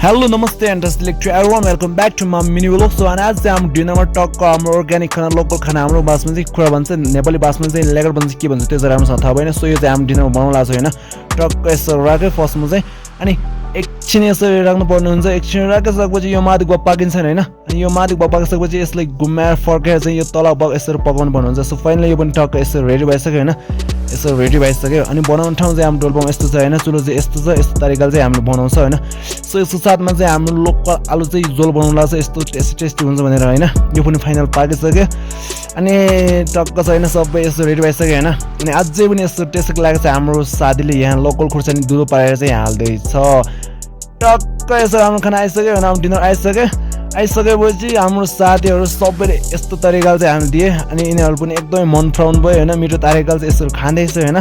Hello नमस्ते and to everyone welcome back to my mini vlog. So अनि आज चाहिँ हाम्रो डिनरमा टक्क हाम्रो अर्ग्यानिक खाना लोकल खाना हाम्रो बासमा चाहिँ कुरा भन्छ नेपाली बासमा चाहिँ लेगर भन्छ के भन्छ त्यो चाहिँ राम्रोसँग थाहा भएन। सो यो चाहिँ हाम्रो डिनरमा बनाउनु लाग्छ होइन। टक्क यसो राख्यो फर्स्टमा चाहिँ अनि एकछिन यसो राख्नु पर्ने हुन्छ। एकछिन राखिसकेपछि यो माथि गफ पाकिन्छ होइन। अनि यो माथि गफ पाकिसकेपछि यसलाई घुमाएर फर्केर चाहिँ यो तल यसरी पकाउनु पर्नुहुन्छ। सो फाइनली यो पनि टक्क यसो रेडी भइसक्यो होइन। यसो रेडी भइसक्यो अनि बनाउने ठाउँ चाहिँ हाम्रो डोल्पोमा यस्तो छ होइन। चुलो चाहिँ यस्तो छ, यस्तो तरिकाले चाहिँ हामीले बनाउँछ होइन। सो यसको साथमा चाहिँ हाम्रो लोकल आलु चाहिँ झोल बनाउनु लाग्छ यस्तो टेस्टी हुन्छ भनेर होइन। यो पनि फाइनल पाकिसक्यो अनि टक्क छ होइन। सबै यस्तो रेडी भइसक्यो होइन। अनि अझै पनि यस्तो टेस्टी लागेको छ। हाम्रो साथीले यहाँ लोकल खुर्सानी दुधो पारेर चाहिँ हाल्दैछ। टक्क यसो राम्रो खाना आइसक्यो होइन। हाम्रो डिनर आइसकेपछि हाम्रो साथीहरू सबैले यस्तो तरिकाले चाहिँ हामीले दिए अनि यिनीहरू पनि एकदमै मन पराउनु भयो होइन। मिठो तरिकाले चाहिँ यसरी खाँदैछ होइन।